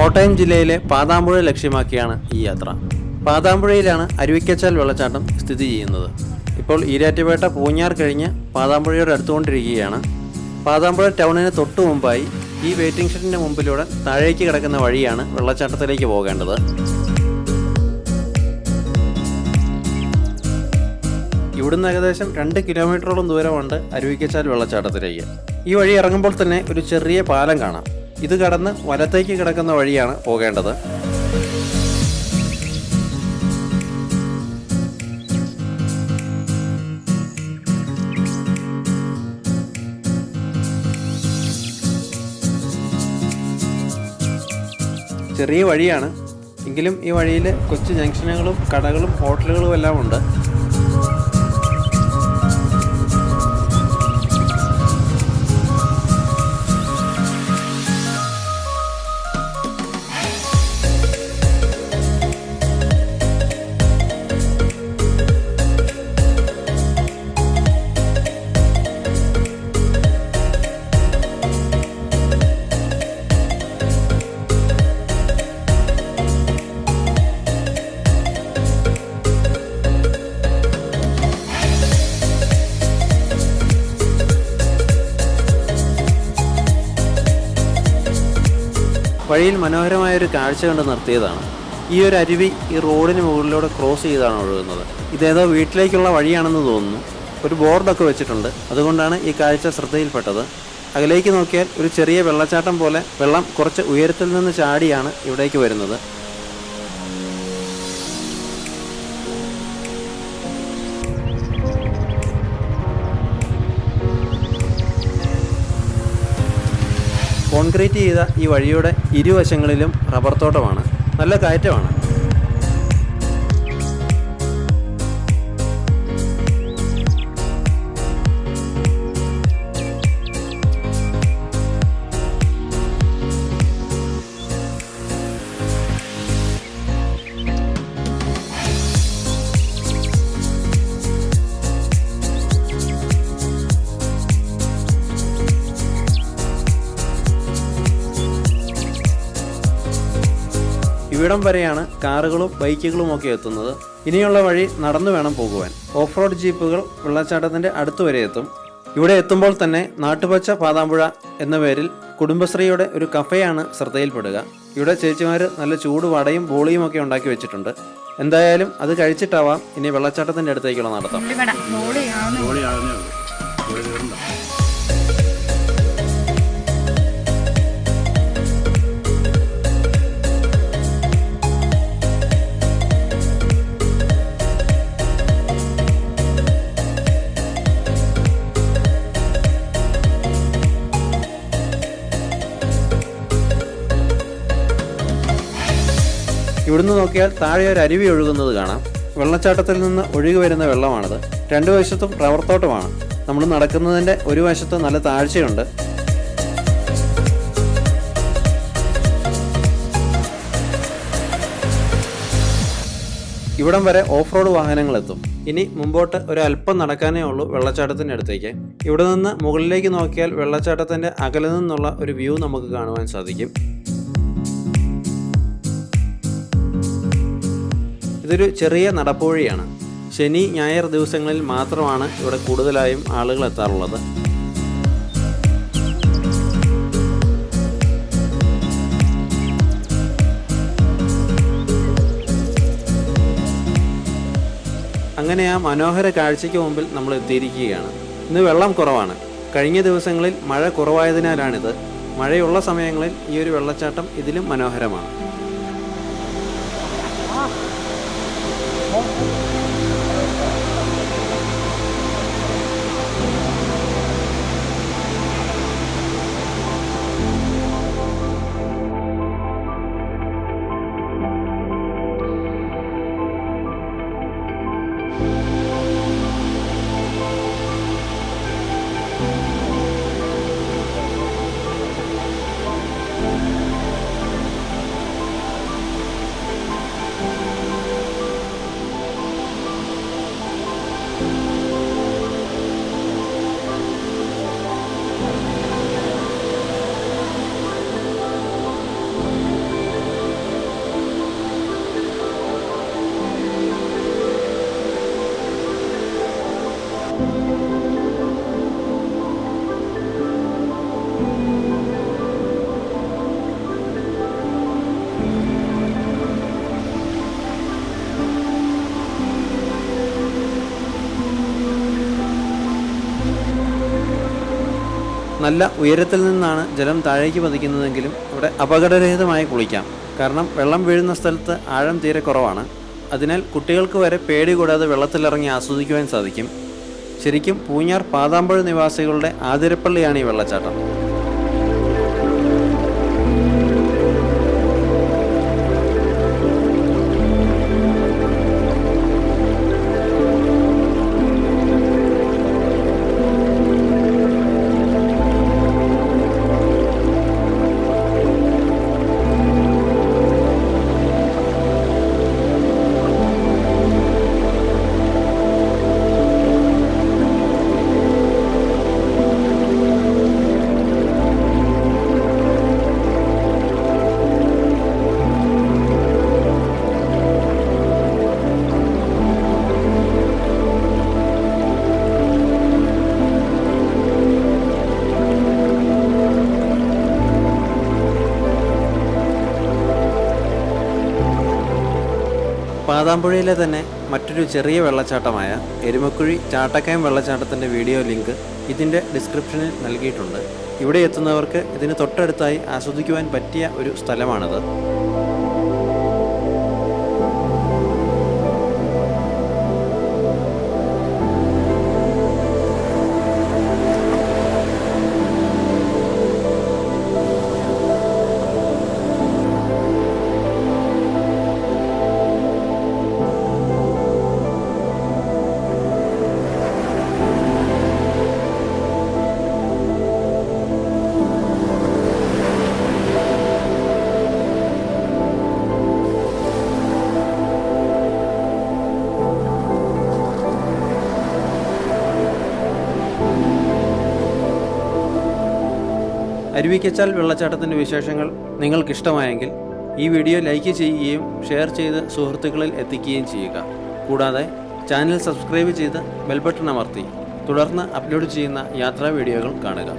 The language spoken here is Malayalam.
കോട്ടയം ജില്ലയിലെ പാതാമ്പുഴ ലക്ഷ്യമാക്കിയാണ് ഈ യാത്ര. പാതാമ്പുഴയിലാണ് അരുവിക്കച്ചാൽ വെള്ളച്ചാട്ടം സ്ഥിതി ചെയ്യുന്നത്. ഇപ്പോൾ ഈരാറ്റുപേട്ട പൂഞ്ഞാർ കഴിഞ്ഞ് പാതാമ്പുഴയോട് അടുത്തുകൊണ്ടിരിക്കുകയാണ്. പാതാമ്പുഴ ടൗണിന് തൊട്ടു മുമ്പായി ഈ വെയിറ്റിംഗ് ഷെഡിൻ്റെ മുമ്പിലൂടെ താഴേക്ക് കിടക്കുന്ന വഴിയാണ് വെള്ളച്ചാട്ടത്തിലേക്ക് പോകേണ്ടത്. ഇവിടുന്ന് ഏകദേശം 2 കിലോമീറ്ററോളം ദൂരമുണ്ട് അരുവിക്കച്ചാൽ വെള്ളച്ചാട്ടത്തിലേക്ക്. ഈ വഴി ഇറങ്ങുമ്പോൾ തന്നെ ഒരു ചെറിയ പാലം കാണാം. ഇത് കടന്ന് വലത്തേക്ക് കിടക്കുന്ന വഴിയാണ് പോകേണ്ടത്. ചെറിയ വഴിയാണ് എങ്കിലും ഈ വഴിയിൽ കൊച്ചു ജംഗ്ഷനുകളും കടകളും ഹോട്ടലുകളും എല്ലാം ഉണ്ട്. വഴിയിൽ മനോഹരമായൊരു കാഴ്ച കണ്ട് നിർത്തിയതാണ്. ഈ ഒരു അരുവി ഈ റോഡിന് മുകളിലൂടെ ക്രോസ് ചെയ്താണ് ഒഴുകുന്നത്. ഇതേതോ വീട്ടിലേക്കുള്ള വഴിയാണെന്ന് തോന്നുന്നു. ഒരു ബോർഡൊക്കെ വെച്ചിട്ടുണ്ട്, അതുകൊണ്ടാണ് ഈ കാഴ്ച ശ്രദ്ധയിൽപ്പെട്ടത്. അകലേക്ക് നോക്കിയാൽ ഒരു ചെറിയ വെള്ളച്ചാട്ടം പോലെ വെള്ളം കുറച്ച് ഉയരത്തിൽ നിന്ന് ചാടിയാണ് ഇവിടേക്ക് വരുന്നത്. കോൺക്രീറ്റ് ചെയ്ത ഈ വഴിയുടെ ഇരുവശങ്ങളിലും റബ്ബർ തോട്ടമാണ്. നല്ല കയറ്റമാണ്. ഇവിടം വരെയാണ് കാറുകളും ബൈക്കുകളും ഒക്കെ എത്തുന്നത്. ഇനിയുള്ള വഴി നടന്നു വേണം പോകുവാൻ. ഓഫ് റോഡ് ജീപ്പുകൾ വെള്ളച്ചാട്ടത്തിന്റെ അടുത്ത് വരെ എത്തും. ഇവിടെ എത്തുമ്പോൾ തന്നെ നാട്ടുപച്ച പാതാമ്പുഴ എന്ന പേരിൽ കുടുംബശ്രീയുടെ ഒരു കഫേയാണ് ശ്രദ്ധയിൽപ്പെടുക. ഇവിടെ ചേച്ചിമാർ നല്ല ചൂട് വടയും ബോളിയും ഒക്കെ ഉണ്ടാക്കി വെച്ചിട്ടുണ്ട്. എന്തായാലും അത് കഴിച്ചിട്ടാവാം ഇനി വെള്ളച്ചാട്ടത്തിന്റെ അടുത്തേക്കുള്ള നടത്തം. ഇവിടുന്ന് നോക്കിയാൽ താഴെ ഒരു അരുവി ഒഴുകുന്നത് കാണാം. വെള്ളച്ചാട്ടത്തിൽ നിന്ന് ഒഴുകി വരുന്ന വെള്ളമാണത്. 2 വശത്തും റബ്ബർ തോട്ടമാണ്. നമ്മൾ നടക്കുന്നതിൻ്റെ ഒരു വശത്ത് നല്ല താഴ്ചയുണ്ട്. ഇവിടം വരെ ഓഫ് റോഡ് വാഹനങ്ങളെത്തും. ഇനി മുമ്പോട്ട് ഒരു അല്പം നടക്കാനേ ഉള്ളൂ വെള്ളച്ചാട്ടത്തിൻ്റെ അടുത്തേക്ക്. ഇവിടെ നിന്ന് മുകളിലേക്ക് നോക്കിയാൽ വെള്ളച്ചാട്ടത്തിൻ്റെ അകലെ നിന്നുള്ള ഒരു വ്യൂ നമുക്ക് കാണുവാൻ സാധിക്കും. ഇതൊരു ചെറിയ നടപ്പുവഴിയാണ്. ശനി ഞായർ ദിവസങ്ങളിൽ മാത്രമാണ് ഇവിടെ കൂടുതലായും ആളുകൾ എത്താറുള്ളത്. അങ്ങനെ ആ മനോഹര കാഴ്ചയ്ക്ക് മുമ്പിൽ നമ്മൾ എത്തിയിരിക്കുകയാണ്. ഇന്ന് വെള്ളം കുറവാണ്. കഴിഞ്ഞ ദിവസങ്ങളിൽ മഴ കുറവായതിനാലാണിത്. മഴയുള്ള സമയങ്ങളിൽ ഈ ഒരു വെള്ളച്ചാട്ടം ഇതിലും മനോഹരമാണ്. നല്ല ഉയരത്തിൽ നിന്നാണ് ജലം താഴേക്ക് പതിക്കുന്നതെങ്കിലും ഇവിടെ അപകടരഹിതമായി കുളിക്കാം. കാരണം വെള്ളം വീഴുന്ന സ്ഥലത്ത് ആഴം തീരെ കുറവാണ്. അതിനാൽ കുട്ടികൾക്ക് വരെ പേടി കൂടാതെ വെള്ളത്തിലിറങ്ങി ആസ്വദിക്കുവാൻ സാധിക്കും. ശരിക്കും പൂഞ്ഞാർ പാതാമ്പുഴ നിവാസികളുടെ ആതിരപ്പള്ളിയാണ് ഈ വെള്ളച്ചാട്ടം. പാതാമ്പുഴയിലെ തന്നെ മറ്റൊരു ചെറിയ വെള്ളച്ചാട്ടമായ എരുമക്കുഴി ചാട്ടക്കയം വെള്ളച്ചാട്ടത്തിൻ്റെ വീഡിയോ ലിങ്ക് ഇതിൻ്റെ ഡിസ്ക്രിപ്ഷനിൽ നൽകിയിട്ടുണ്ട്. ഇവിടെ എത്തുന്നവർക്ക് ഇതിന് തൊട്ടടുത്തായി ആസ്വദിക്കുവാൻ പറ്റിയ ഒരു സ്ഥലമാണിത്. അരുവിക്കച്ചാൽ വെള്ളച്ചാട്ടത്തിൻ്റെ വിശേഷങ്ങൾ നിങ്ങൾക്കിഷ്ടമായെങ്കിൽ ഈ വീഡിയോ ലൈക്ക് ചെയ്യുകയും ഷെയർ ചെയ്ത് സുഹൃത്തുക്കളിൽ എത്തിക്കുകയും ചെയ്യുക. കൂടാതെ ചാനൽ സബ്സ്ക്രൈബ് ചെയ്ത് ബെൽ ബട്ടൺ അമർത്തി തുടർന്ന് അപ്ലോഡ് ചെയ്യുന്ന യാത്രാ വീഡിയോകൾ കാണുക.